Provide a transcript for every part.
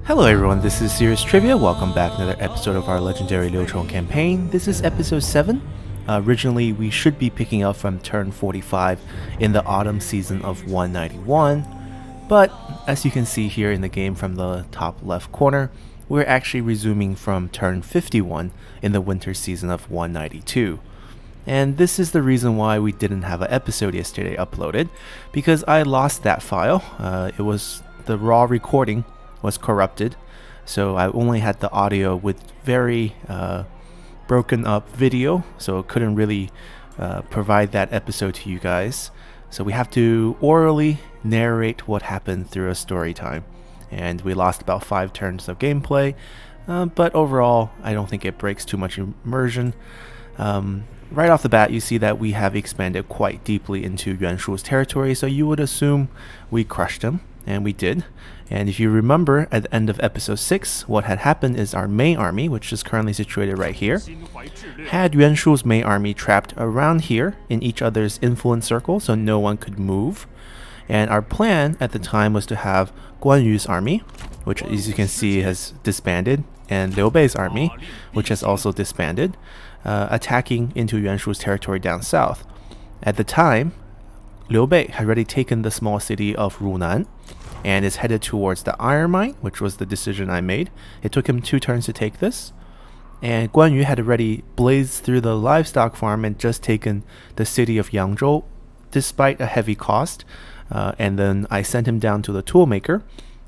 Hello everyone, this is Serious Trivia. Welcome back to another episode of our legendary Liu Chong campaign. This is episode 7. Originally, we should be picking up from turn 45 in the autumn season of 191, but as you can see here in the game from the top left corner, we're actually resuming from turn 51 in the winter season of 192. And this is the reason why we didn't have an episode yesterday uploaded, because I lost that file. The raw recording was corrupted, so I only had the audio with very broken up video, so couldn't really provide that episode to you guys. So we have to orally narrate what happened through a story time, and we lost about 5 turns of gameplay, but overall I don't think it breaks too much immersion. Right off the bat, you see that we have expanded quite deeply into Yuan Shu's territory, so you would assume we crushed him, and we did. And if you remember, at the end of episode 6, what had happened is our main army, which is currently situated right here, had Yuan Shu's main army trapped around here in each other's influence circle, so no one could move. And our plan at the time was to have Guan Yu's army, which as you can see has disbanded, and Liu Bei's army, which has also disbanded, attacking into Yuan Shu's territory down south. At the time, Liu Bei had already taken the small city of Runan and is headed towards the iron mine, which was the decision I made. It took him 2 turns to take this. And Guan Yu had already blazed through the livestock farm and just taken the city of Yangzhou despite a heavy cost. And then I sent him down to the toolmaker.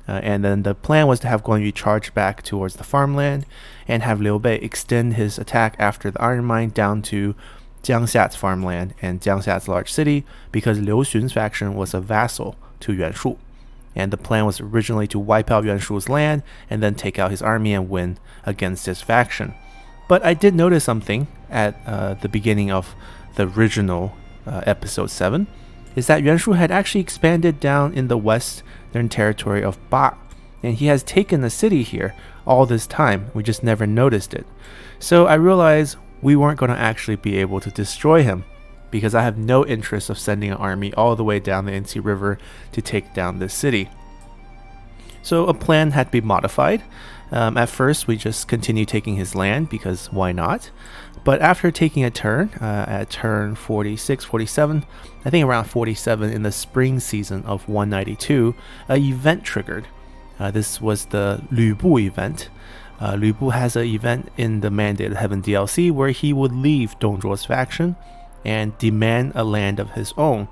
And then the plan was to have Guan Yu charge back towards the farmland and have Liu Bei extend his attack after the iron mine down to Jiangxia's farmland and Jiangxia's large city, because Liu Xun's faction was a vassal to Yuan Shu. And the plan was originally to wipe out Yuan Shu's land and then take out his army and win against his faction. But I did notice something at the beginning of the original episode 7, is that Yuan Shu had actually expanded down in the western territory of Ba, and he has taken the city here all this time. We just never noticed it. So I realized we weren't going to actually be able to destroy him, because I have no interest of sending an army all the way down the Yangtze River to take down this city. So a plan had to be modified. At first we just continued taking his land, because why not? But after taking a turn, at turn 46, 47, I think around 47 in the spring season of 192, an event triggered. This was the Lu Bu event. Lu Bu has an event in the Mandated Heaven DLC where he would leave Dong Zhuo's faction and demand a land of his own.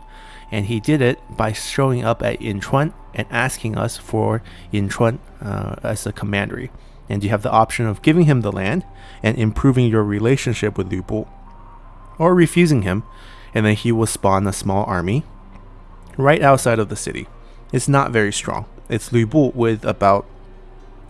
And he did it by showing up at Yinchuan and asking us for Yinchuan as a commandery. And you have the option of giving him the land and improving your relationship with Lu Bu, or refusing him, and then he will spawn a small army right outside of the city. It's not very strong. It's Lu Bu with about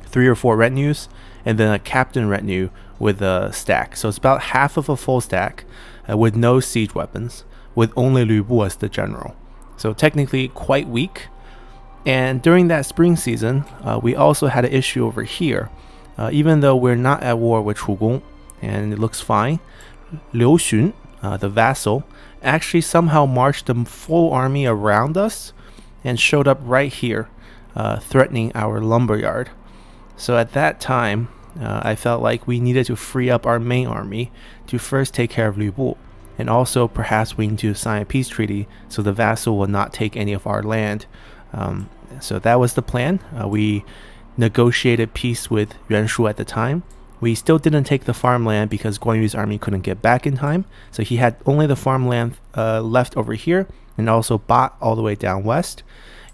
3 or 4 retinues, and then a captain retinue with a stack. So it's about half of a full stack with no siege weapons, with only Lu Bu as the general. So technically quite weak. And during that spring season, we also had an issue over here. Even though we're not at war with Chu Gong, and it looks fine, Liu Xun, the vassal, actually somehow marched a full army around us and showed up right here, threatening our lumberyard. So at that time, I felt like we needed to free up our main army to first take care of Lu Bu, and also perhaps we need to sign a peace treaty so the vassal will not take any of our land. So that was the plan. We negotiated peace with Yuan Shu at the time. We still didn't take the farmland because Guan Yu's army couldn't get back in time, so he had only the farmland left over here, and also Ba all the way down west.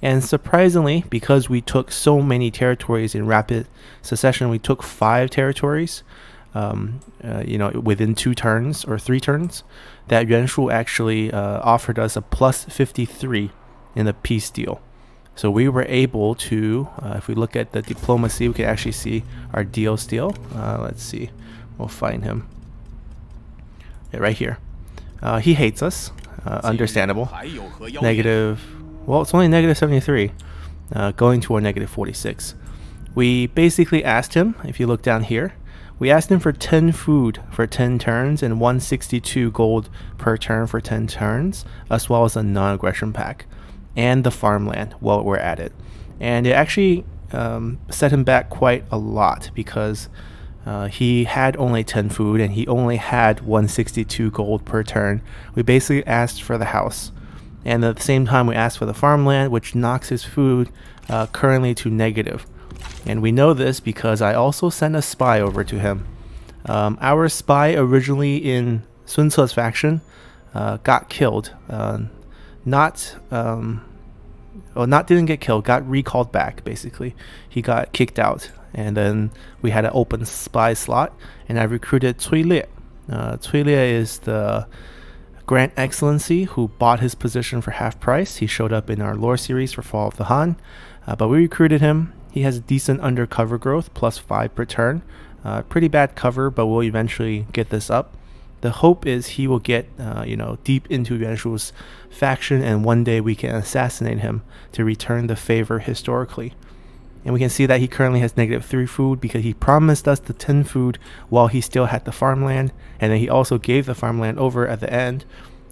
And surprisingly, because we took so many territories in rapid succession, we took 5 territories, within 2 turns or 3 turns, that Yuan Shu actually offered us a plus 53 in the peace deal. So we were able to, if we look at the diplomacy, we can actually see our deal still. Let's see, we'll find him. Yeah, right here. He hates us, understandable. Negative. Well, it's only negative 73, going toward negative 46. We basically asked him, if you look down here, we asked him for 10 food for 10 turns and 162 gold per turn for 10 turns, as well as a non-aggression pack, and the farmland while we're at it. And it actually set him back quite a lot because he had only 10 food and he only had 162 gold per turn. We basically asked for the house, and at the same time we asked for the farmland, which knocks his food currently to negative. And we know this because I also sent a spy over to him. Our spy originally in Sun Ce's faction got killed. Didn't get killed, got recalled back basically. He got kicked out, and then we had an open spy slot, and I recruited Cui Lie. Cui Lie is the Grand Excellency who bought his position for half price. He showed up in our lore series for Fall of the Han, but we recruited him. He has decent undercover growth, +5 per turn. Pretty bad cover, but we'll eventually get this up. The hope is he will get deep into Yuan Shu's faction, and one day we can assassinate him to return the favor historically. And we can see that he currently has -3 food because he promised us the 10 food while he still had the farmland, and then he also gave the farmland over at the end.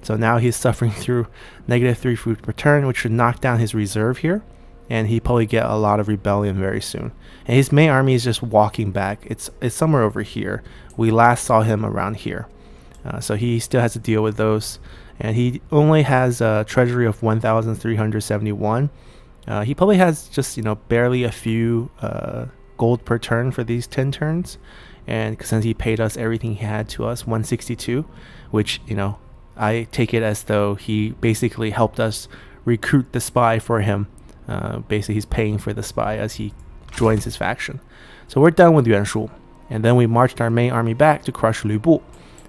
So now he's suffering through -3 food per turn, which should knock down his reserve here, and he probably get a lot of rebellion very soon. And his main army is just walking back. It's somewhere over here. We last saw him around here. So he still has to deal with those, and he only has a treasury of 1,371. He probably has just barely a few gold per turn for these 10 turns, and since he paid us everything he had to us, 162, which I take it as though he basically helped us recruit the spy for him. Basically he's paying for the spy as he joins his faction. So we're done with Yuan Shu, and then we marched our main army back to crush Lu Bu.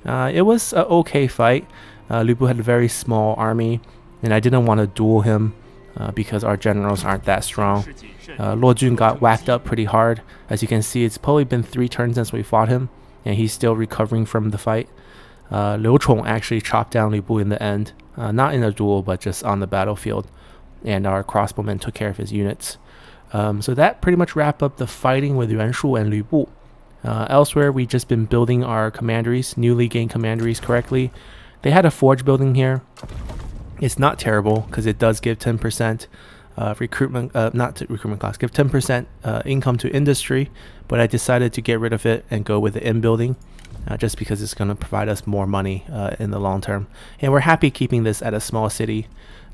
It was an okay fight. Lu Bu had a very small army, and I didn't want to duel him because our generals aren't that strong. Luo Jun got whacked up pretty hard. As you can see, it's probably been 3 turns since we fought him, and he's still recovering from the fight. Liu Chong actually chopped down Lu Bu in the end, not in a duel, but just on the battlefield, and our crossbowmen took care of his units. So that pretty much wrapped up the fighting with Yuan Shu and Lu Bu. Elsewhere, we've just been building our commanderies, newly gained commanderies correctly. They had a forge building here. It's not terrible because it does give 10% recruitment, give 10% income to industry, but I decided to get rid of it and go with the inn building just because it's going to provide us more money in the long term. And we're happy keeping this at a small city.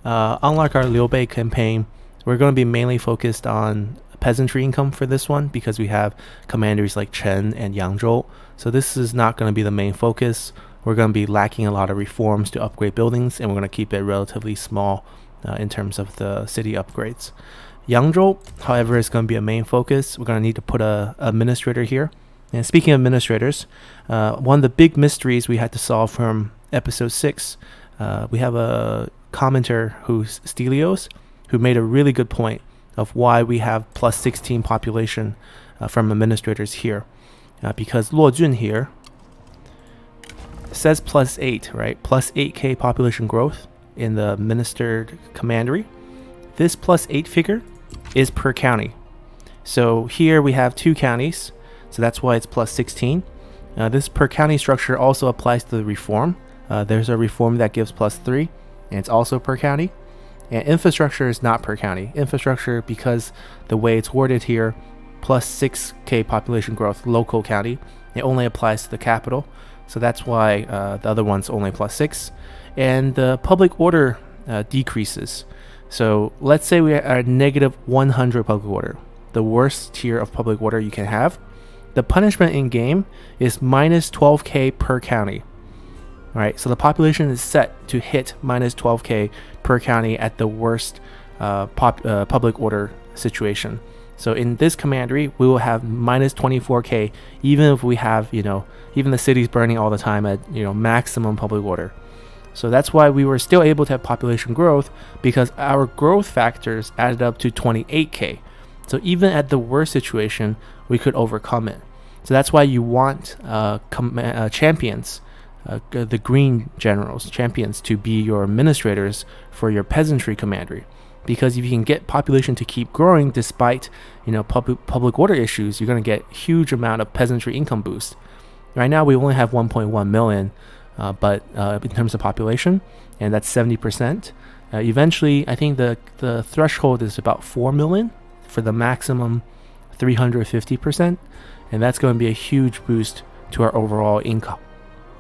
Unlike our Liu Bei campaign, we're going to be mainly focused on peasantry income for this one because we have commanderies like Chen and Yangzhou. So this is not going to be the main focus. We're going to be lacking a lot of reforms to upgrade buildings, and we're going to keep it relatively small in terms of the city upgrades. Yangzhou, however, is going to be a main focus. We're going to need to put a administrator here. And speaking of administrators, one of the big mysteries we had to solve from episode 6, we have a commenter who's Stelios, who made a really good point of why we have +16 population from administrators here. Because Luo Jun here says +8, right? +8k population growth in the ministered commandery. This +8 figure is per county. So here we have 2 counties, so that's why it's +16. This per county structure also applies to the reform. There's a reform that gives +3, and it's also per county. And infrastructure is not per county. Infrastructure, because the way it's worded here, +6k population growth local county, it only applies to the capital. So that's why the other one's only +6. And the public order decreases. So let's say we are at -100 public order, the worst tier of public order you can have. The punishment in game is -12k per county. Alright, so the population is set to hit -12k per county at the worst public order situation. So in this commandery, we will have -24k, even if we have, even the city's burning all the time at, maximum public order. So that's why we were still able to have population growth, because our growth factors added up to 28k. So even at the worst situation, we could overcome it. So that's why you want champions, the green generals, champions, to be your administrators for your peasantry commandery. Because if you can get population to keep growing despite public order issues, you're going to get huge amount of peasantry income boost. Right now we only have 1.1 million, but in terms of population, and that's 70%. Eventually, I think the threshold is about 4 million for the maximum 350%, and that's going to be a huge boost to our overall income.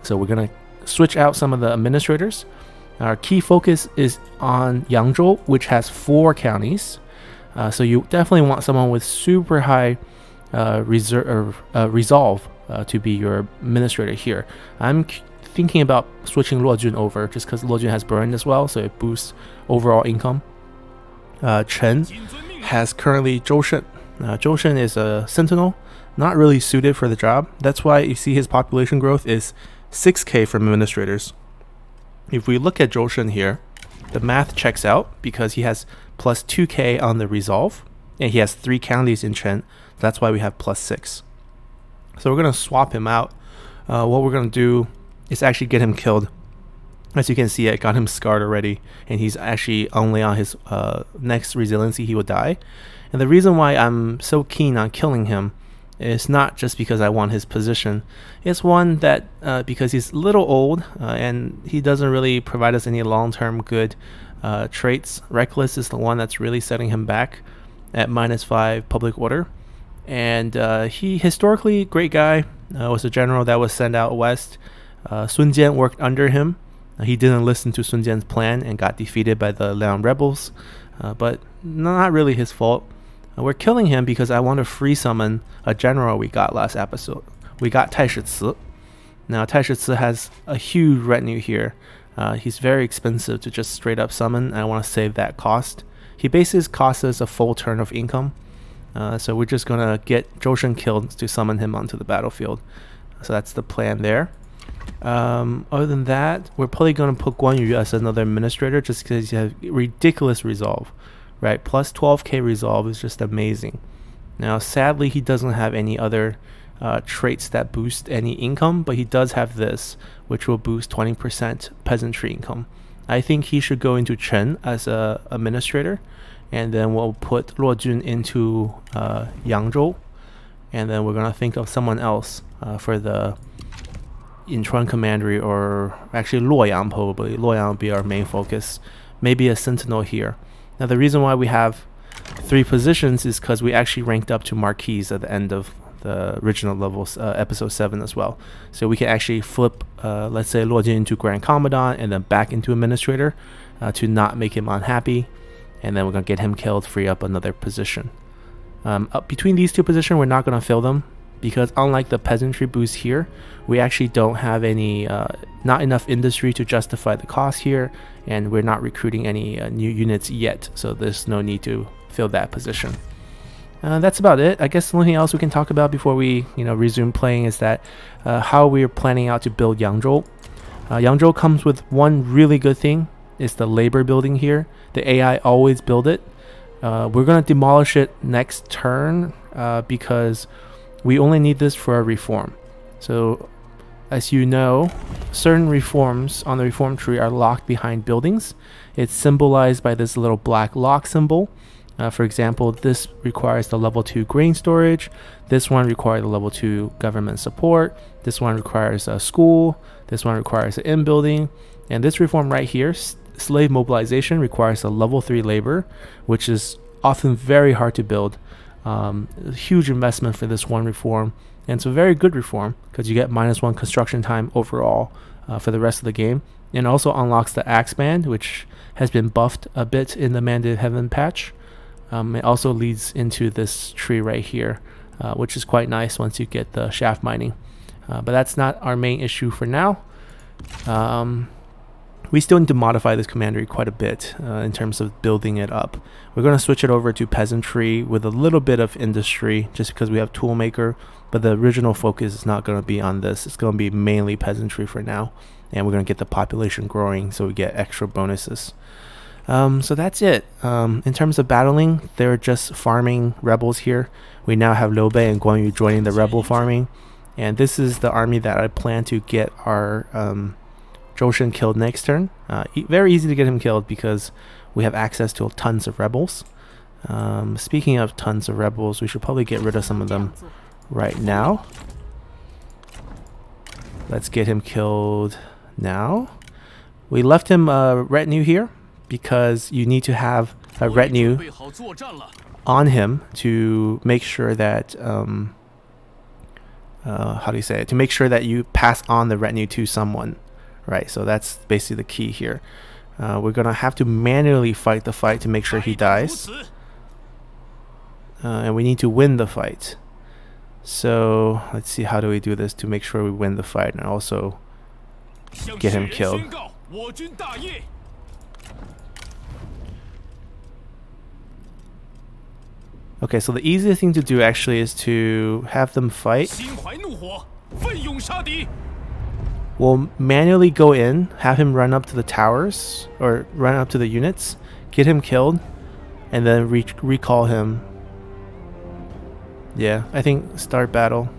So we're going to switch out some of the administrators. Our key focus is on Yangzhou, which has 4 counties. So you definitely want someone with super high resolve to be your administrator here. I'm thinking about switching Luo Jun over just because Luo Jun has burn as well, so it boosts overall income. Chen has currently Zhou Shen. Zhou Shen is a sentinel, not really suited for the job. That's why you see his population growth is 6k from administrators. If we look at Zhou Shen here, the math checks out because he has plus 2k on the resolve, and he has 3 counties in Chen. That's why we have plus 6. So we're going to swap him out. What we're going to do is actually get him killed. As you can see, I got him scarred already, and he's actually only on his next resiliency, he will die. And the reason why I'm so keen on killing him is not just because I want his position. It's one that because he's a little old and he doesn't really provide us any long-term good traits. Reckless is the one that's really setting him back at -5 public order. And he historically great guy, was a general that was sent out west. Sun Jian worked under him. He didn't listen to Sun Jian's plan and got defeated by the Liang rebels, but not really his fault. We're killing him because I want to free summon a general we got last episode. We got Taishi Ci. Now Taishi Ci has a huge retinue here. He's very expensive to just straight up summon, and I want to save that cost. He basically costs us a full turn of income. So we're just gonna get Zhou Shen killed to summon him onto the battlefield. So that's the plan there. Other than that, we're probably gonna put Guan Yu as another administrator just because he has ridiculous resolve. Right, plus 12k resolve is just amazing. Now, sadly, he doesn't have any other traits that boost any income, but he does have this, which will boost 20% peasantry income. I think he should go into Chen as a administrator, and then we'll put Luo Jun into Yangzhou, and then we're gonna think of someone else for the Yinchuan commandery, or actually Luoyang probably. Luoyang will be our main focus. Maybe a sentinel here. Now the reason why we have 3 positions is because we actually ranked up to Marquis at the end of the original levels, episode 7 as well. So we can actually flip, let's say, Luo Jin into Grand Commandant and then back into Administrator to not make him unhappy. And then we're going to get him killed, free up another position. Between these 2 positions, we're not going to fill them because unlike the peasantry boost here, we actually don't have any, not enough industry to justify the cost here, and we're not recruiting any new units yet, so there's no need to fill that position. That's about it. I guess the only thing else we can talk about before we resume playing is that how we're planning out to build Yangzhou. Yangzhou comes with one really good thing, is the labor building here. The AI always build it. We're going to demolish it next turn because we only need this for a reform. So as you know, certain reforms on the reform tree are locked behind buildings. It's symbolized by this little black lock symbol. For example, this requires the level 2 grain storage. This one requires the level 2 government support. This one requires a school. This one requires an inn building. And this reform right here, slave mobilization, requires a level 3 labor, which is often very hard to build. A huge investment for this one reform. And it's a very good reform because you get -1 construction time overall for the rest of the game. And also unlocks the axe band, which has been buffed a bit in the Mandate Heaven patch. It also leads into this tree right here, which is quite nice once you get the shaft mining. But that's not our main issue for now. We still need to modify this commandery quite a bit in terms of building it up. We're going to switch it over to peasantry with a little bit of industry just because we have toolmaker, but the original focus is not going to be on this. It's going to be mainly peasantry for now, and we're going to get the population growing so we get extra bonuses. So that's it. In terms of battling, they're just farming rebels here. We now have Liu Bei and Guan Yu joining the rebel farming, and this is the army that I plan to get our Zhou Shen killed next turn. Very easy to get him killed because we have access to tons of rebels. Speaking of tons of rebels, we should probably get rid of some of them right now. Let's get him killed now. We left him a retinue here because you need to have a retinue on him to make sure that how do you say it? To make sure that you pass on the retinue to someone, right? So that's basically the key here. We're gonna have to manually fight the fight to make sure he dies, and we need to win the fight. So let's see, how do we do this to make sure we win the fight and also get him killed? Okay, so the easiest thing to do actually is to have them fight. We'll manually go in, have him run up to the towers, or run up to the units, get him killed, and then recall him. Yeah, I think start battle.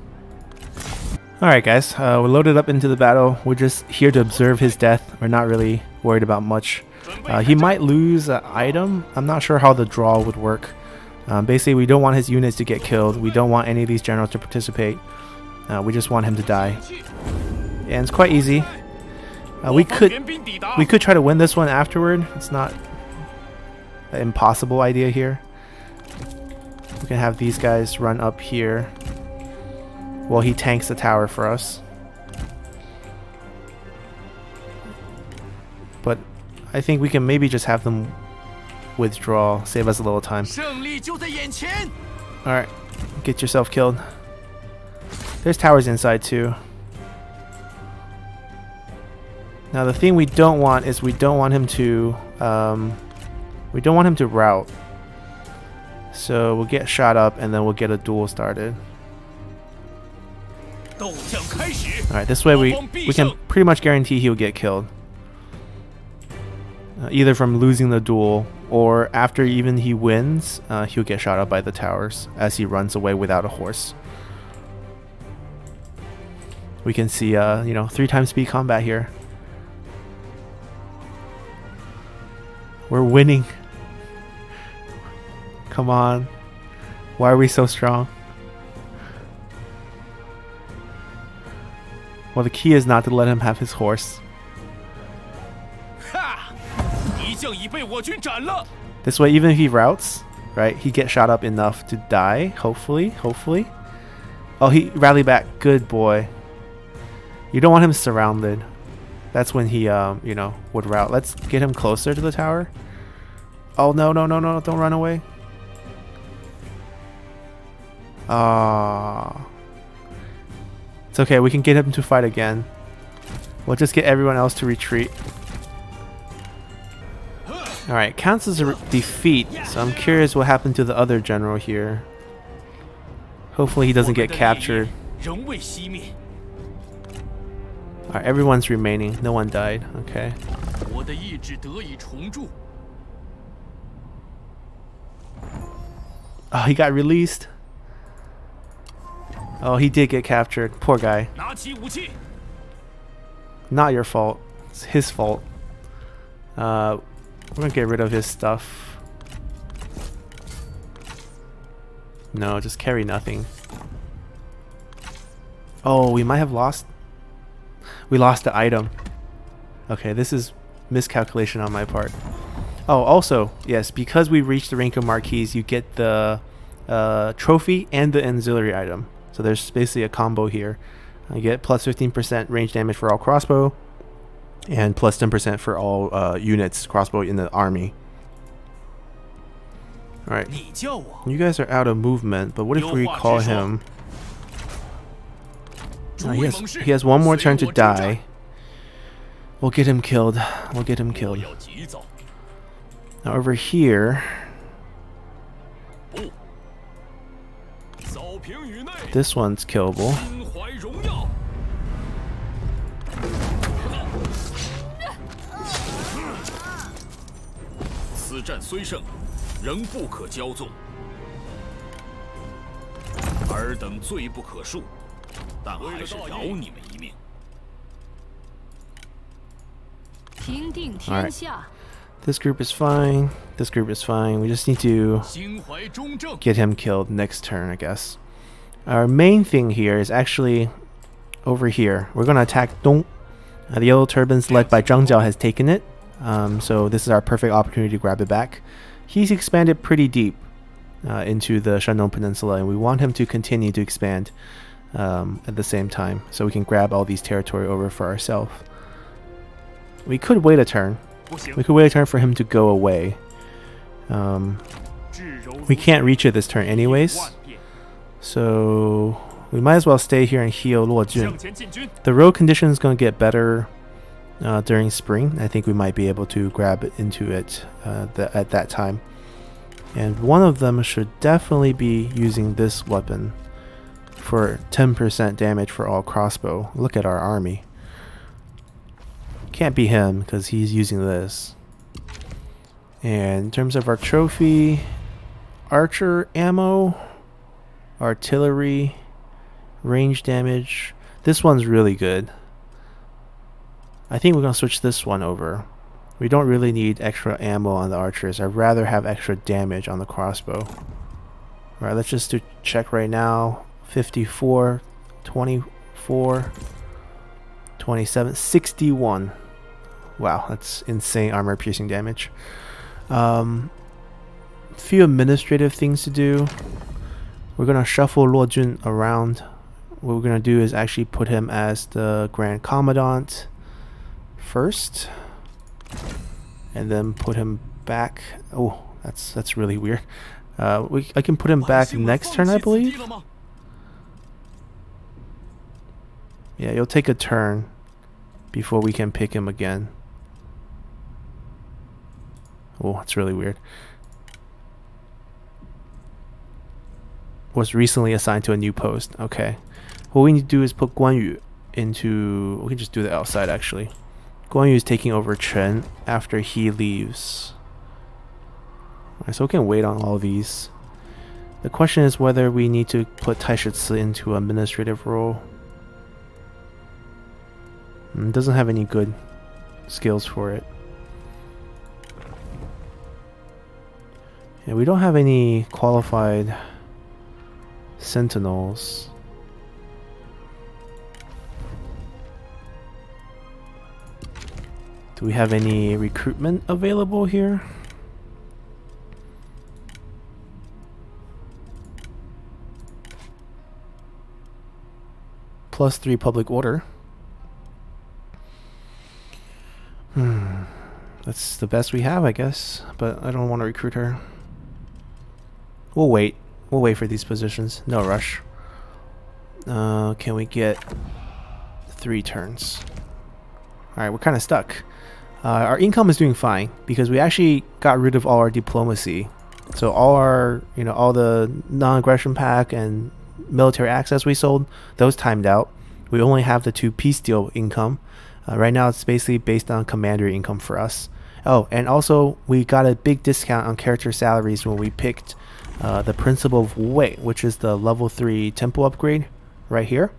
Alright guys, we're loaded up into the battle. We're just here to observe his death. We're not really worried about much. He might lose an item. I'm not sure how the draw would work. Basically, we don't want his units to get killed. We don't want any of these generals to participate. We just want him to die. And it's quite easy. We could try to win this one afterward. It's not an impossible idea here. We can have these guys run up here while he tanks the tower for us. But I think we can maybe just have them withdraw, save us a little time. Alright, get yourself killed. There's towers inside too. Now the thing we don't want is we don't want him to rout. So we'll get shot up and then we'll get a duel started. Alright, this way we can pretty much guarantee he'll get killed. Either from losing the duel or after even he wins, he'll get shot up by the towers as he runs away without a horse. We can see, 3x speed combat here. We're winning. Come on. Why are we so strong? Well, the key is not to let him have his horse. This way, even if he routs, right, he gets shot up enough to die, hopefully. Oh, he rallied back. Good boy. You don't want him surrounded. That's when he, would rout. Let's get him closer to the tower. Oh, no, don't run away. Ah. It's okay, we can get him to fight again. We'll just get everyone else to retreat. Alright, counts as a defeat, so I'm curious what happened to the other general here. Hopefully he doesn't get captured. Alright, everyone's remaining. No one died. Okay. Oh, he got released. Oh, he did get captured. Poor guy. Not your fault. It's his fault. We're gonna get rid of his stuff. No, just carry nothing. Oh, we might have lost. We lost the item. Okay, this is miscalculation on my part. Oh, also, yes, because we reached the rank of Marquis, you get the trophy and the auxiliary item. So there's basically a combo here. You get plus 15% range damage for all crossbow, and plus 10% for all units crossbow in the army. Alright, you guys are out of movement, but what if we call him? He has one more turn to die. We'll get him killed. Now over here, this one's killable. Alright. This group is fine. This group is fine. We just need to get him killed next turn, I guess. Our main thing here is actually over here. We're going to attack Dong. The Yellow Turbans led by Zhang Jiao has taken it. So this is our perfect opportunity to grab it back. He's expanded pretty deep. into the Shandong Peninsula, and we want him to continue to expand at the same time, so we can grab all these territory over for ourselves. We could wait a turn. We could wait a turn for him to go away. We can't reach it this turn anyways, so we might as well stay here and heal Luo Jun. The road condition is going to get better during spring. I think we might be able to grab into it at that time. And one of them should definitely be using this weapon for 10% damage for all crossbow. Look at our army. Can't be him because he's using this. And in terms of our trophy, archer ammo, artillery, range damage, this one's really good. I think we're going to switch this one over. We don't really need extra ammo on the archers. I'd rather have extra damage on the crossbow. Alright, let's just do check right now. 54, 24, 27, 61. Wow, that's insane armor piercing damage. Few administrative things to do. We're going to shuffle Luo Jun around. What we're going to do is actually put him as the Grand Commandant first, and then put him back. Oh, that's really weird. I can put him back next turn, I believe. Yeah, it'll take a turn before we can pick him again. Oh, that's really weird. Was recently assigned to a new post. Okay. What we need to do is put Guan Yu into... We can just do that outside, actually. Guan Yu is taking over Chen after he leaves. Alright, so we can wait on all these. The question is whether we need to put Taishitsi into administrative role. Doesn't have any good skills for it. Yeah, we don't have any qualified sentinels. Do we have any recruitment available here? +3 public order. That's the best we have, I guess, but I don't want to recruit her. We'll wait. We'll wait for these positions. No rush. Can we get 3 turns? Alright, we're kind of stuck. Our income is doing fine because we actually got rid of all our diplomacy. So all our, all the non-aggression pack and military access we sold, those timed out. We only have the 2 peace deal income. Right now it's basically based on commander income for us. Oh, and also we got a big discount on character salaries when we picked the Principle of Wei, which is the level 3 temple upgrade right here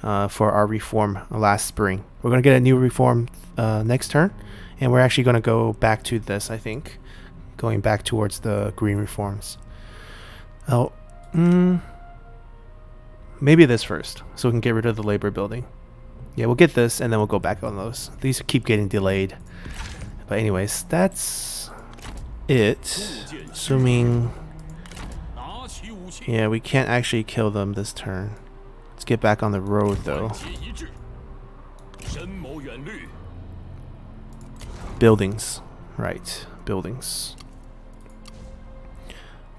for our reform last spring. We're going to get a new reform next turn, and we're actually going to go back to this, I think, going back towards the green reforms. Oh, maybe this first, so we can get rid of the labor building. Yeah, we'll get this, and then we'll go back on those. These keep getting delayed. But anyways, that's it. Assuming... Yeah, we can't actually kill them this turn. Let's get back on the road, though. Buildings. Right, buildings.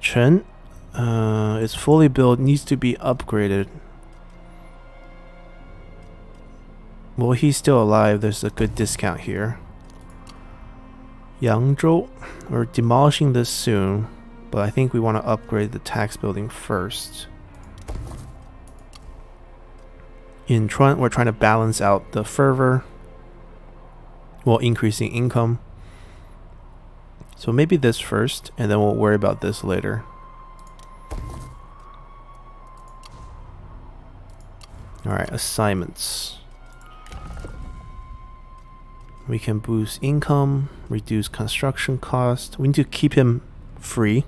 Chen is fully built, needs to be upgraded. Well, he's still alive. There's a good discount here. Yangzhou, we're demolishing this soon, but I think we want to upgrade the tax building first. In Trent, we're trying to balance out the fervor while increasing income. So maybe this first, and then we'll worry about this later. Alright, assignments. We can boost income, reduce construction cost. We need to keep him free.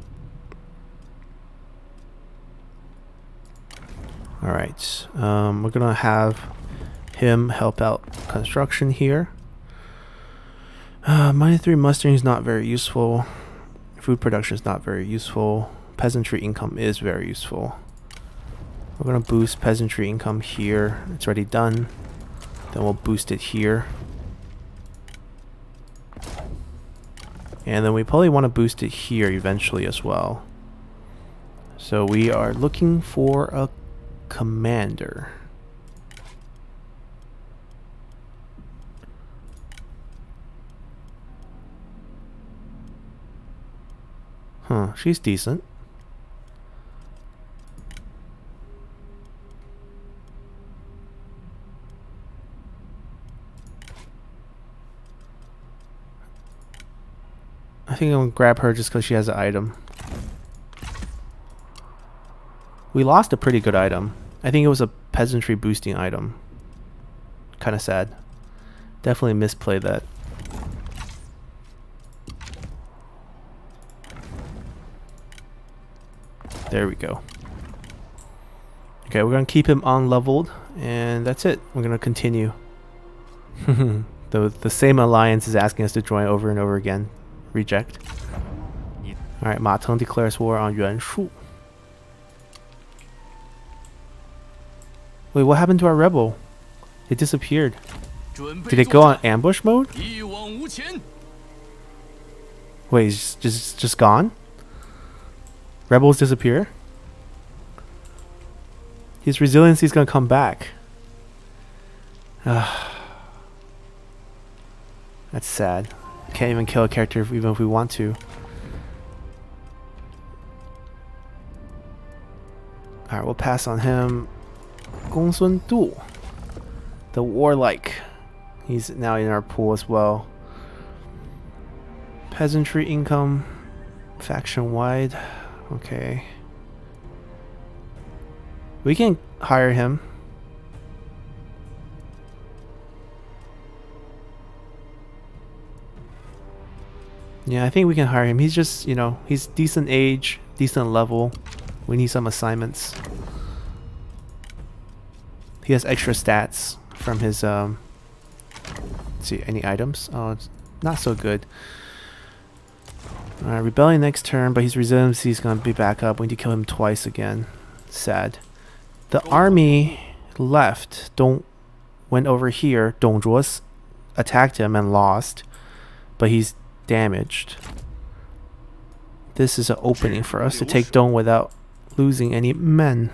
Alright, we're gonna have him help out construction here. -3 mustering is not very useful. Food production is not very useful. peasantry income is very useful. We're going to boost peasantry income here. It's already done. Then we'll boost it here. And then we probably want to boost it here eventually as well. So we are looking for a commander. Huh, she's decent. I think I'm gonna grab her just because she has an item. We lost a pretty good item. I think it was a peasantry boosting item. Kind of sad. Definitely misplayed that. There we go. Okay, we're gonna keep him unleveled, and that's it. We're gonna continue. The same alliance is asking us to join over and over again. Reject. Alright, Ma Teng declares war on Yuan Shu. Wait, what happened to our rebel? It disappeared. Did it go on ambush mode? Wait, it's just gone? Rebels disappear? His resiliency is gonna come back. That's sad. Can't even kill a character even if we want to. Alright, we'll pass on him. Gong Sun Du, the warlike. He's now in our pool as well. Peasantry income, faction wide. Okay. We can hire him. Yeah, I think we can hire him. He's just, you know, he's decent age, decent level. We need some assignments. He has extra stats from his, let's see, any items? Oh, it's not so good. Alright, rebellion next turn, but his resiliency is going to be back up. We need to kill him twice again. Sad. The army left. Went over here. Dong Zhuo's attacked him and lost, but he's damaged. This is an opening for us to take Dong without losing any men.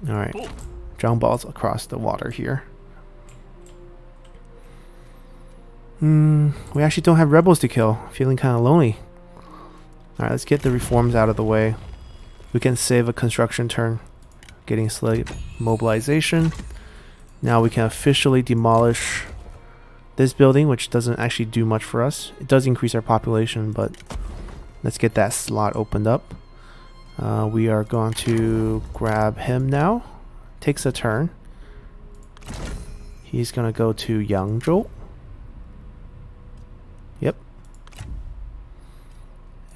Alright. Zhang Bao's across the water here. We actually don't have rebels to kill. Feeling kind of lonely. Alright, let's get the reforms out of the way. We can save a construction turn. Getting slave mobilization. Now we can officially demolish this building, which doesn't actually do much for us. It does increase our population, but let's get that slot opened up. We are going to grab him now. Takes a turn. He's going to go to Yangzhou. Yep.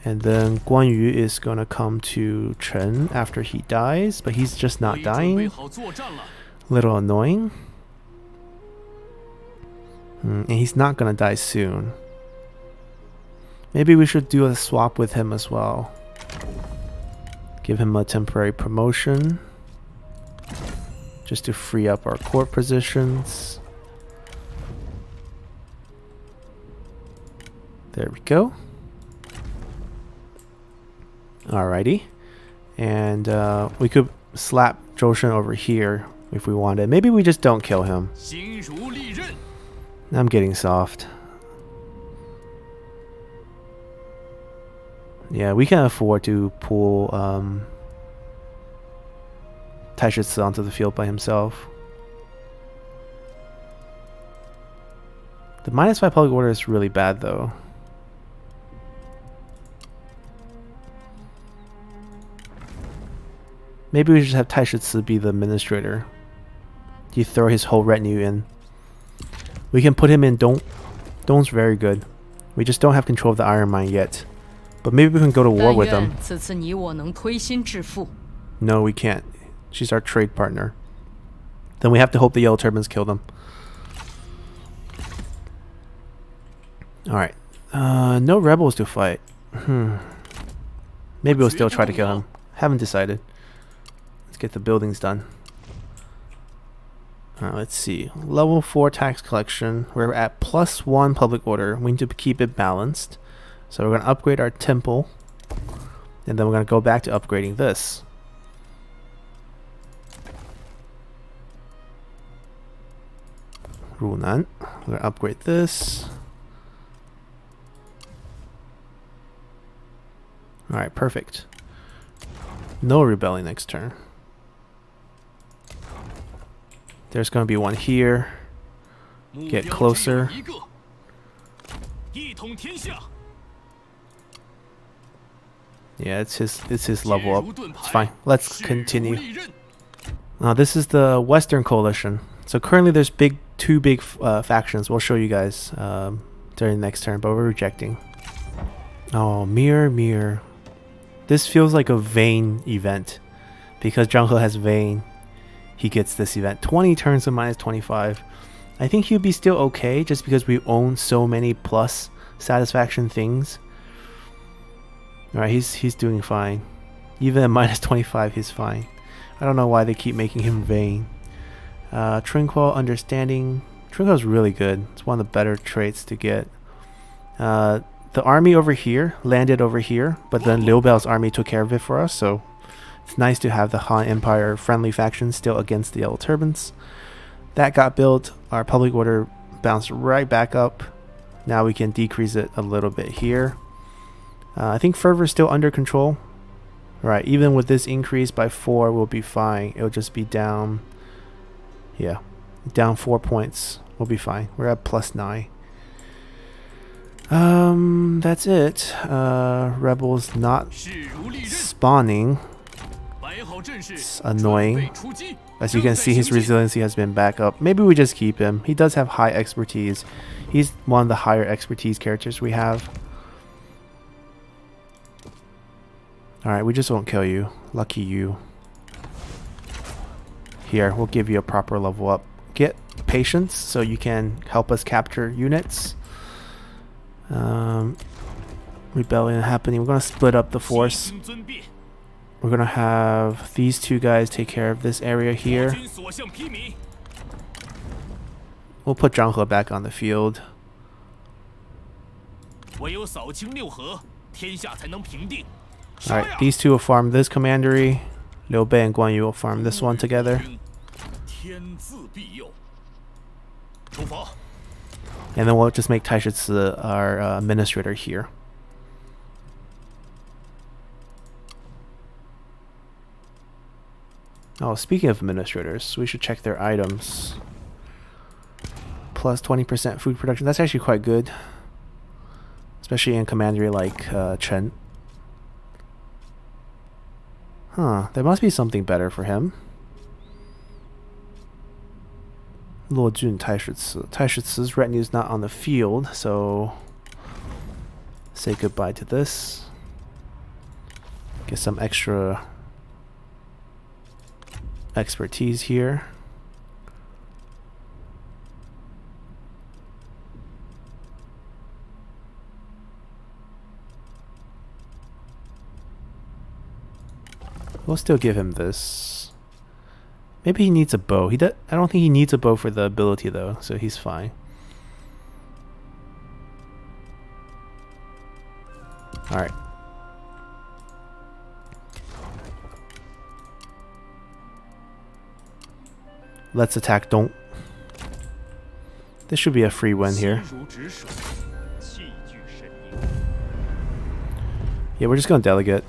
And then Guan Yu is going to come to Chen after he dies, but he's just not dying. Little annoying. And he's not going to die soon. Maybe we should do a swap with him as well. Give him a temporary promotion. Just to free up our court positions. There we go. Alrighty. And we could slap Zhou Shen over here if we wanted. Maybe we just don't kill him. I'm getting soft. Yeah, we can afford to pull Taishitsu onto the field by himself. The -5 public order is really bad though. Maybe we should have Taishitsu be the administrator. You throw his whole retinue in. We can put him in Dong. Dong's very good. We just don't have control of the Iron Mine yet. But maybe we can go to war with them. No, we can't. She's our trade partner. Then we have to hope the Yellow Turbans kill them. Alright. No rebels to fight. Maybe we'll still try to kill him. Haven't decided. Let's get the buildings done. Let's see. Level 4 tax collection. We're at +1 public order. We need to keep it balanced. So we're going to upgrade our temple. And then we're going to go back to upgrading this. Runan. We're going to upgrade this. Alright, perfect. No rebelling next turn. There's going to be one here. Get closer. Yeah, it's his level up. It's fine. Let's continue. This is the Western Coalition. So currently there's two big factions. We'll show you guys during the next turn, but we're rejecting. Oh, mirror. This feels like a Vayne event. Because Zhang He has Vayne, he gets this event. 20 turns to -25. I think he'll be still okay just because we own so many plus satisfaction things. Alright, he's doing fine. Even at -25, he's fine. I don't know why they keep making him Vayne. Tranquil, Understanding. Tranquil is really good. It's one of the better traits to get. The army over here landed over here, but then Liu Bei's army took care of it for us, so it's nice to have the Han Empire friendly faction still against the Yellow Turbans. That got built. Our public order bounced right back up. Now we can decrease it a little bit here. I think fervor is still under control. Right, even with this increase by 4, we'll be fine. It'll just be down, yeah, down 4 points. We'll be fine. We're at +9. That's it. Rebels not spawning. It's annoying. As you can see, his resiliency has been back up. Maybe we just keep him. He does have high expertise. He's one of the higher expertise characters we have. Alright, we just won't kill you. Lucky you. Here, we'll give you a proper level up. Get patience so you can help us capture units. Rebellion happening. We're going to split up the force. We're going to have these two guys take care of this area here. We'll put Zhang He back on the field. Alright, these two will farm this commandery. Liu Bei and Guan Yu will farm this one together. And then we'll just make Taishitsu our administrator here. Oh, speaking of administrators, we should check their items. Plus 20% food production. That's actually quite good. Especially in commandery like Chen. Huh, there must be something better for him. Luo Jun Taishitsu. Taishitsu's retinue is not on the field, so say goodbye to this. Get some extra expertise here. We'll still give him this. Maybe he needs a bow. I don't think he needs a bow for the ability though, so he's fine. Alright. Let's attack Dong. This should be a free win here. Yeah, we're just gonna delegate.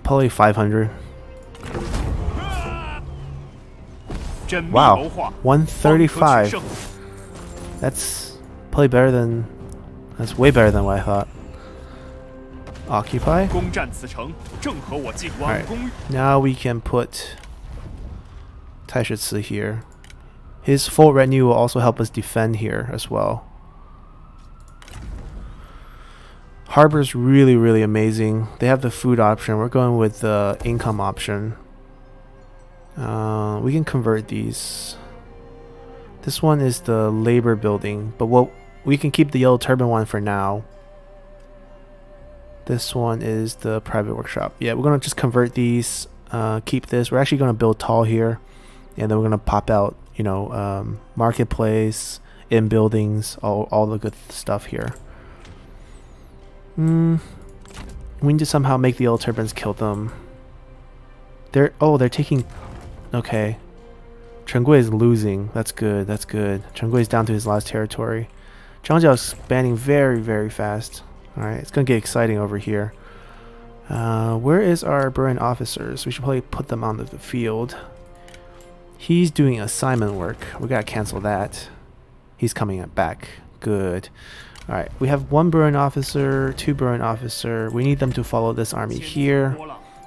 Probably 500. Wow, 135. That's probably better than... That's way better than what I thought. Occupy. Alright, now we can put Taishitsu here. His full retinue will also help us defend here as well. Harbor's really, really amazing. They have the food option. We're going with the income option. We can convert these. This one is the labor building, but we can keep the Yellow Turban one for now. This one is the private workshop. Yeah, we're gonna just convert these, keep this. We're actually gonna build tall here, and then we're gonna pop out, you know, marketplace, in buildings, all the good stuff here. We need to somehow make the Yellow Turbans kill them. They're taking. Okay, Chen Gui is losing. That's good. That's good. Chen Gui is down to his last territory. Zhang Jiao is expanding very, very fast. All right, it's gonna get exciting over here. Where is our Burren officers? We should probably put them on the field. He's doing assignment work. We gotta cancel that. He's coming back. Good. All right, we have 1 Burren officer, 2 Burren officer. We need them to follow this army here,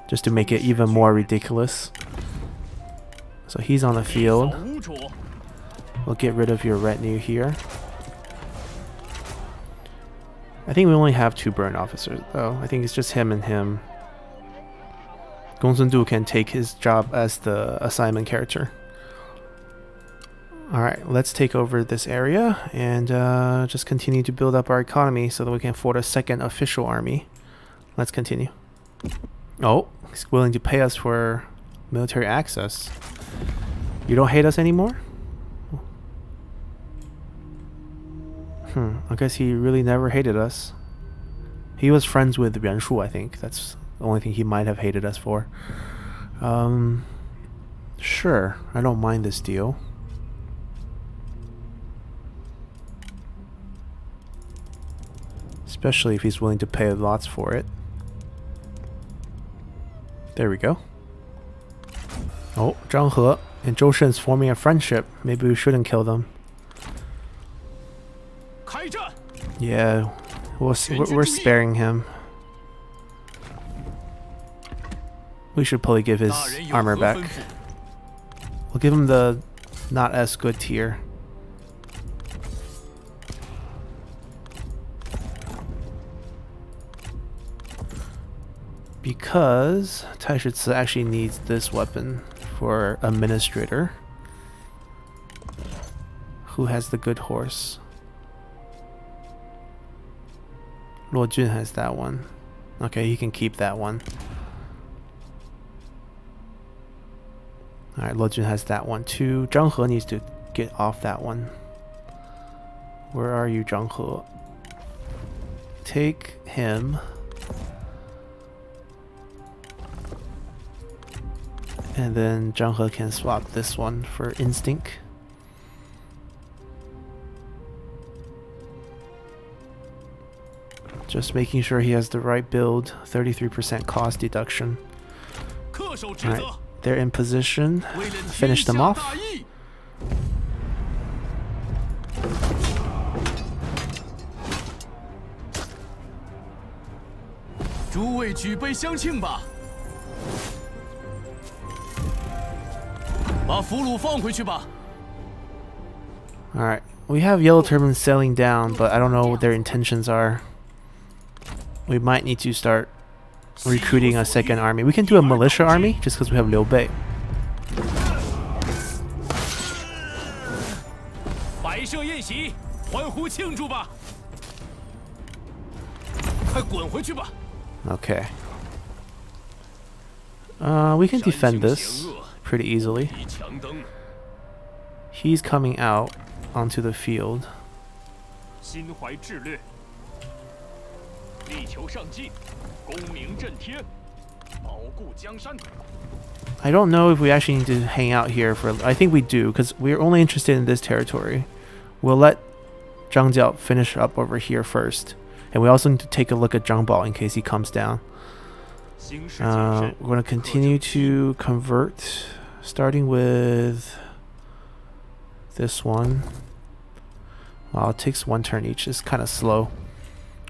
just to make it even more ridiculous. So he's on the field. We'll get rid of your retinue here. I think we only have 2 Burren officers though. I think it's just him and him. Gong Sun Du can take his job as the assignment character. Alright, let's take over this area and just continue to build up our economy so that we can afford a second official army. Let's continue. Oh, he's willing to pay us for military access. You don't hate us anymore? I guess he really never hated us. He was friends with Yuan Shu, I think. That's the only thing he might have hated us for. Sure, I don't mind this deal. Especially if he's willing to pay lots for it. There we go. Oh, Zhang He and Zhou Shen's forming a friendship. Maybe we shouldn't kill them. Yeah, we're sparing him. We should probably give his armor back. We'll give him the not as good tier. Because Taishitsu actually needs this weapon for administrator. Who has the good horse? Luo Jun has that one. Okay, he can keep that one. Alright, Luo Jun has that one too. Zhang He needs to get off that one. Where are you, Zhang He? Take him. And then Zhang He can swap this one for instinct. Just making sure he has the right build. 33% cost deduction. Alright, they're in position. Finish them off. Alright, we have Yellow Turbans sailing down, but I don't know what their intentions are. We might need to start recruiting a second army. We can do a militia army just because we have Liu Bei. Okay. We can defend this pretty easily. He's coming out onto the field. I don't know if we actually need to hang out here for... I think we do, because we're only interested in this territory. We'll let Zhang Jiao finish up over here first. And we also need to take a look at Zhang Bao in case he comes down. We're going to continue to convert, starting with this one. Wow, it takes 1 turn each. It's kind of slow.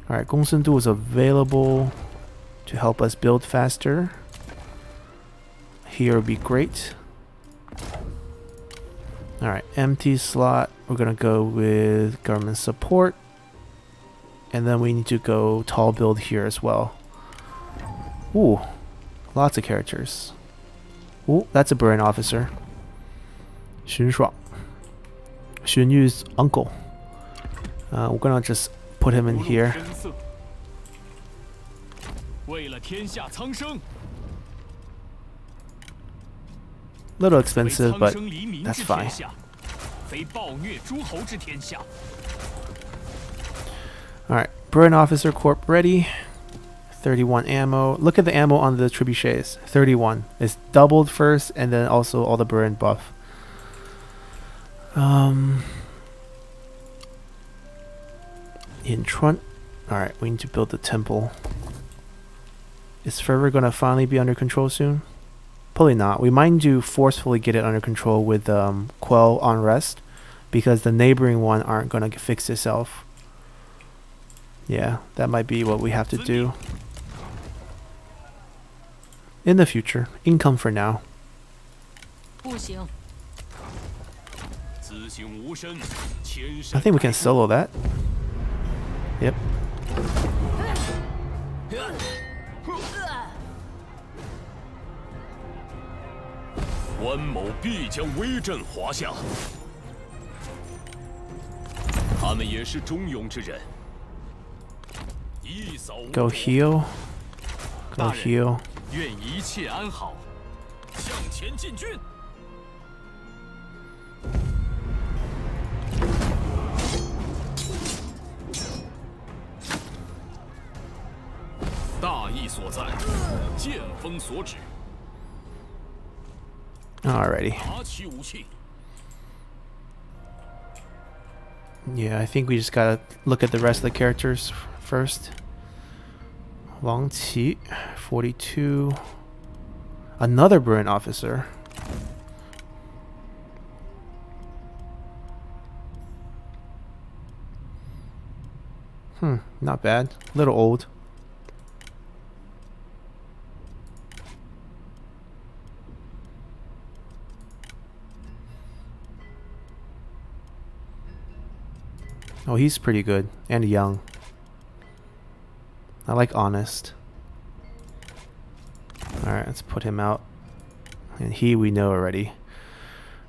Alright, Gong Sun Du is available to help us build faster. Here would be great. Alright, empty slot. We're going to go with government support. And then we need to go tall build here as well. Ooh, lots of characters. Ooh, that's a Burren officer. Xun Shuang. Xun Yu's uncle. We're going to just put him in here. Little expensive, but that's fine. Alright, Burn Officer Corp ready. 31 ammo. Look at the ammo on the trebuchets. 31. It's doubled first, and then also all the burn buff. In front. Alright, we need to build the temple. Is fervor gonna finally be under control soon? Probably not. We might need to forcefully get it under control with Quell on rest, because the neighboring one aren't gonna fix itself. Yeah, that might be what we have to do. In the future. Income for now. I think we can solo that. Yep. Go heal. Go heal. 愿一切安好，向前进军。大义所在，剑锋所指。Alrighty. 拿起武器。 Yeah, I think we just gotta look at the rest of the characters first. Wang Qi, 42. Another Burn Officer. Not bad. Little old. Oh, he's pretty good and young. I like honest. Alright, let's put him out. And he we know already.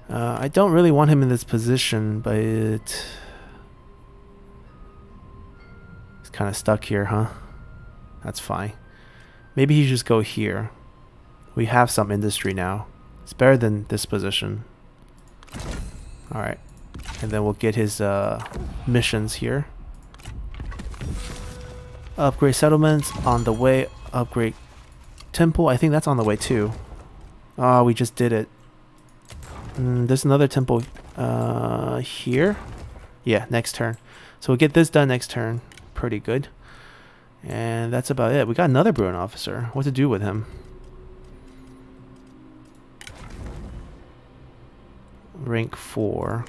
I don't really want him in this position, but he's kind of stuck here, huh? That's fine. Maybe he should just go here. We have some industry now. It's better than this position. Alright. And then we'll get his missions here. Upgrade settlements on the way. Upgrade temple. I think that's on the way too. Oh, we just did it. There's another temple here. Yeah, next turn. So we'll get this done next turn. Pretty good. And that's about it. We got another Bruin officer. What to do with him? Rank 4.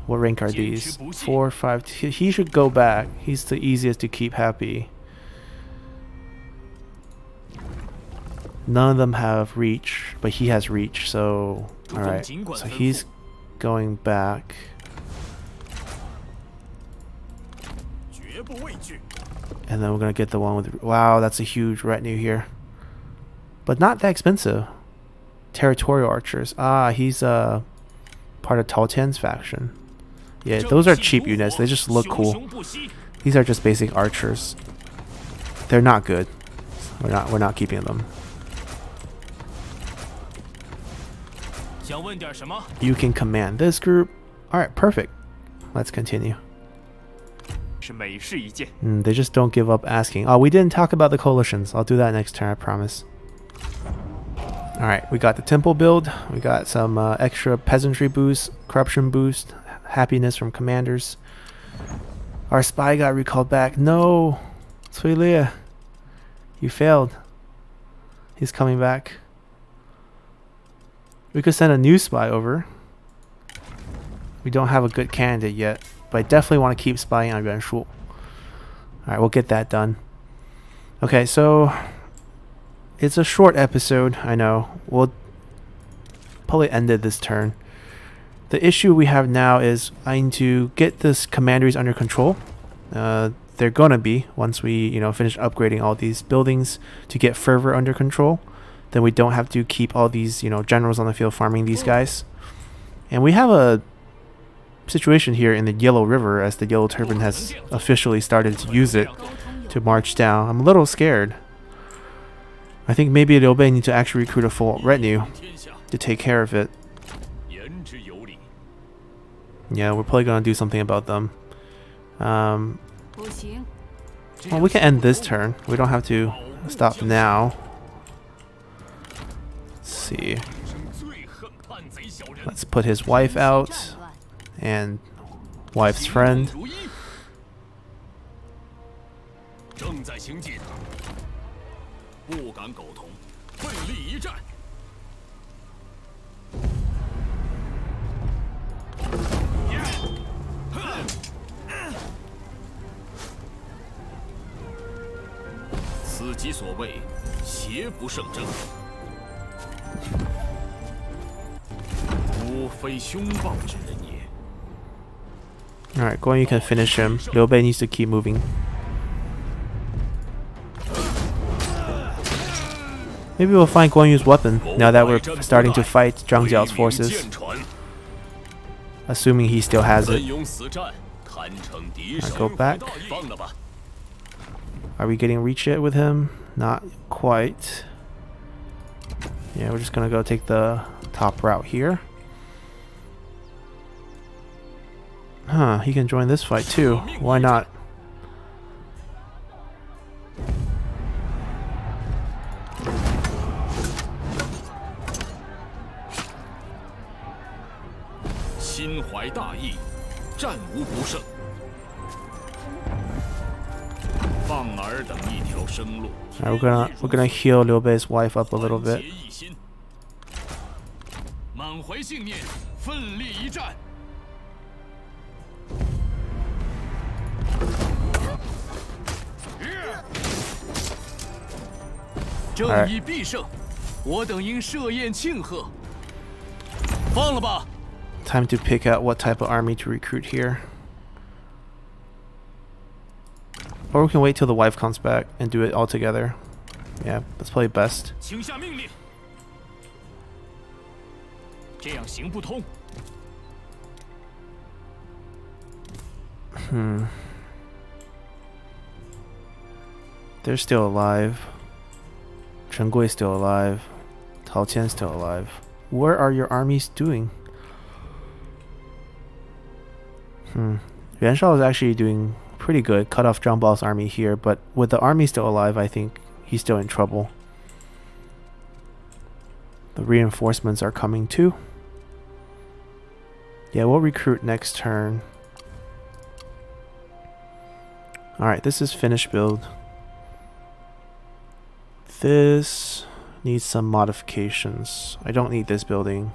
What rank are these? 4, 5. He should go back. He's the easiest to keep happy. None of them have reach, but he has reach, so alright. So he's going back. And then we're gonna get the one with... Wow, that's a huge retinue here. But not that expensive. Territorial archers. Ah, he's part of Tao Tian's faction. Yeah, those are cheap units. They just look cool. These are just basic archers. They're not good. We're not keeping them. You can command this group. Alright, perfect. Let's continue. They just don't give up asking. Oh, we didn't talk about the coalitions. I'll do that next turn, I promise. Alright, we got the temple build. We got some extra peasantry boost, corruption boost, happiness from commanders. Our spy got recalled back. No! Cui Lia, you failed. He's coming back. We could send a new spy over. We don't have a good candidate yet, but I definitely want to keep spying on Yuan Shu. Alright, we'll get that done. Okay, so it's a short episode, I know. We'll probably end it this turn. The issue we have now is I need to get this commanderies under control. They're gonna be once we, finish upgrading all these buildings to get fervor under control. Then we don't have to keep all these, generals on the field farming these guys. And we have a situation here in the Yellow River, as the Yellow Turban has officially started to use it to march down. I'm a little scared. I think maybe Liu Bei needs to actually recruit a full retinue to take care of it. Yeah, we're probably gonna do something about them. Well, we can end this turn. We don't have to stop now. Let's see. Let's put his wife out and wife's friend. Alright, Guan Yu can finish him. Liu Bei needs to keep moving. Maybe we'll find Guan Yu's weapon now that we're starting to fight Zhang Jiao's forces. Assuming he still has it. Alright, go back. Are we getting reach yet with him? Not quite. Yeah, we're just gonna go take the top route here. Huh, he can join this fight too. Why not? Alright, we're gonna heal Liu Bei's wife up a little bit. Alright. Time to pick out what type of army to recruit here. Or we can wait till the wife comes back and do it all together. Yeah, that's probably best. They're still alive. Chen Gui's still alive. Tao Qian's still alive. Where are your armies doing? Yuan Shao is actually doing pretty good. Cut off Zhang Bao's army here, but with the army still alive, I think he's still in trouble. The reinforcements are coming too. Yeah, we'll recruit next turn. Alright, this is finished build. This needs some modifications. I don't need this building.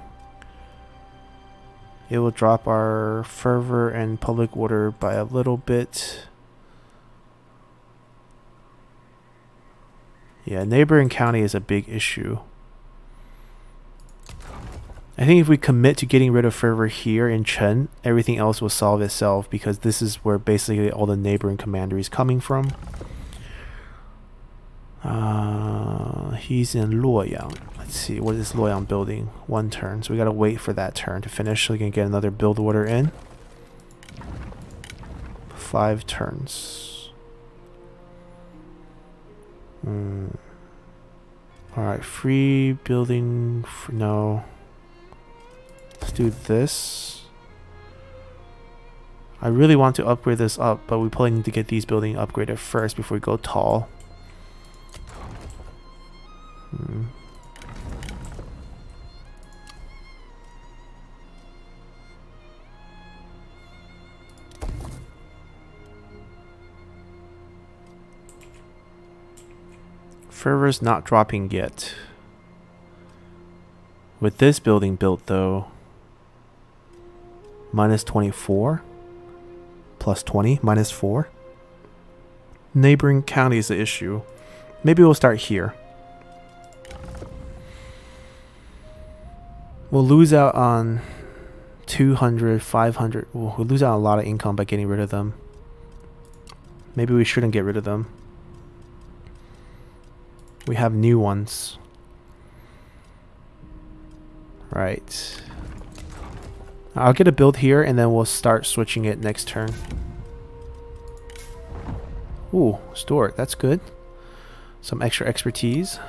It will drop our fervor and public order by a little bit. Yeah, neighboring county is a big issue. I think if we commit to getting rid of fervor here in Chen, everything else will solve itself, because this is where basically all the neighboring commandery is coming from. He's in Luoyang. Let's see, what is Luoyang building? 1 turn, so we gotta wait for that turn to finish so we can get another build order in. 5 turns. Alright, free building. No. Let's do this. I really want to upgrade this up, but we probably need to get these buildings upgraded first before we go tall. Fervor's not dropping yet. With this building built though, minus 24, plus 20, minus 4. Neighboring county is the issue. Maybe we'll start here. We'll lose out on 200, 500. We'll lose out on a lot of income by getting rid of them. Maybe we shouldn't get rid of them. We have new ones. Right. I'll get a build here and then we'll start switching it next turn. Ooh, store. That's good. Some extra expertise.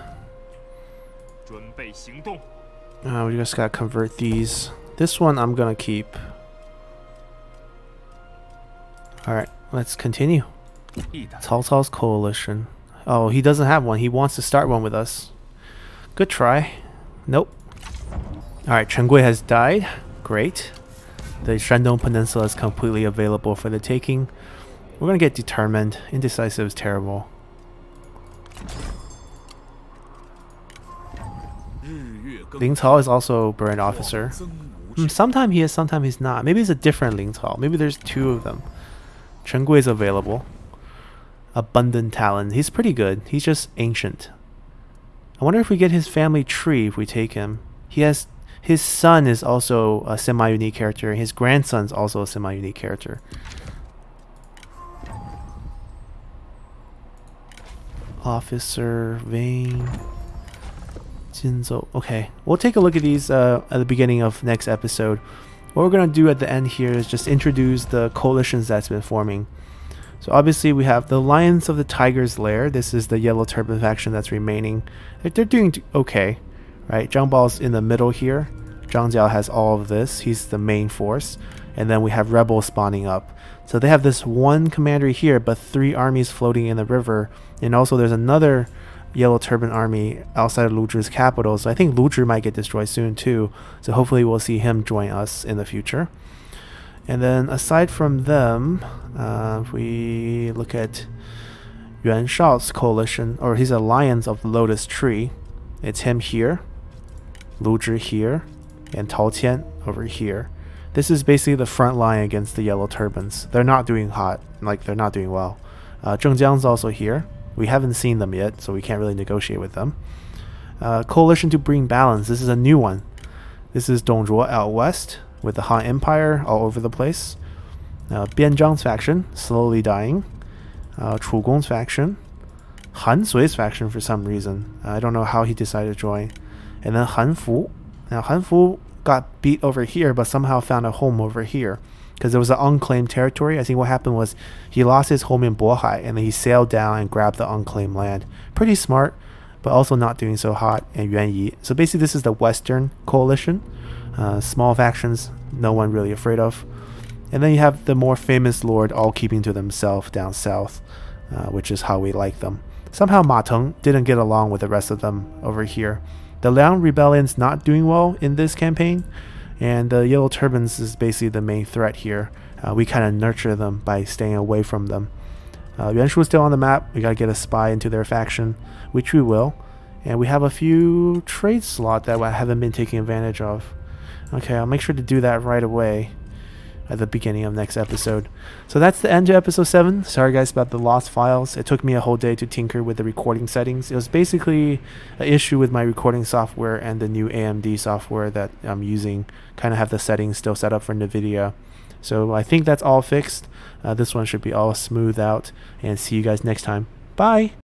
We just gotta convert these. This one I'm gonna keep. Alright, let's continue. Cao Cao's coalition. Oh, he doesn't have one. He wants to start one with us. Good try. Nope. Alright, Chen Gui has died. Great. The Shandong Peninsula is completely available for the taking. We're gonna get determined. Indecisive is terrible. Ling Cao is also Burn Officer. Sometimes he is, sometimes he's not. Maybe it's a different Ling Cao. Maybe there's two of them. Chen Gui is available. Abundant Talent. He's pretty good. He's just ancient. I wonder if we get his family tree if we take him. His son is also a semi-unique character. His grandson's also a semi-unique character. Officer Vane. Jinzhou. Okay, we'll take a look at these at the beginning of next episode. What we're going to do at the end here is just introduce the coalitions that's been forming. So obviously we have the Lions of the Tiger's Lair. This is the Yellow Turban faction that's remaining. They're doing okay, right? Zhang Bao's in the middle here. Zhang Jiao has all of this. He's the main force. And then we have rebels spawning up. So they have this one commander here, but 3 armies floating in the river. And also there's another Yellow Turban army outside of Luzhi's capital, so I think Luzhi might get destroyed soon too, so hopefully we'll see him join us in the future. And then aside from them, if we look at Yuan Shao's coalition, or his alliance of the Lotus Tree, it's him here, Luzhi here, and Tao Qian over here. This is basically the front line against the Yellow Turbans. They're not doing hot, like they're not doing well. Zhengjiang's also here. We haven't seen them yet, so we can't really negotiate with them. Coalition to bring balance. This is a new one. This is Dongzhuo out west with the Han Empire all over the place. Bianzhang's faction, slowly dying. Chu Gong's faction. Han Sui's faction for some reason. I don't know how he decided to join. And then Han Fu. Now Han Fu got beat over here, but somehow found a home over here. Because it was an unclaimed territory. I think what happened was he lost his home in Bohai and then he sailed down and grabbed the unclaimed land. Pretty smart, but also not doing so hot in Yuan Yi. So basically this is the Western coalition. Small factions, no one really afraid of. And then you have the more famous lord all keeping to themselves down south, which is how we like them. Somehow Ma Teng didn't get along with the rest of them over here. The Liang Rebellion's not doing well in this campaign. And the Yellow Turbans is basically the main threat here. We kind of nurture them by staying away from them. Yuan Shu is still on the map. We got to get a spy into their faction, which we will. And we have a few trade slots that I haven't been taking advantage of. Okay, I'll make sure to do that right away at the beginning of next episode. So that's the end of episode 7. Sorry guys about the lost files. It took me a whole day to tinker with the recording settings. It was basically an issue with my recording software and the new AMD software that I'm using. Kind of have the settings still set up for NVIDIA. So I think that's all fixed. This one should be all smoothed out. And see you guys next time. Bye!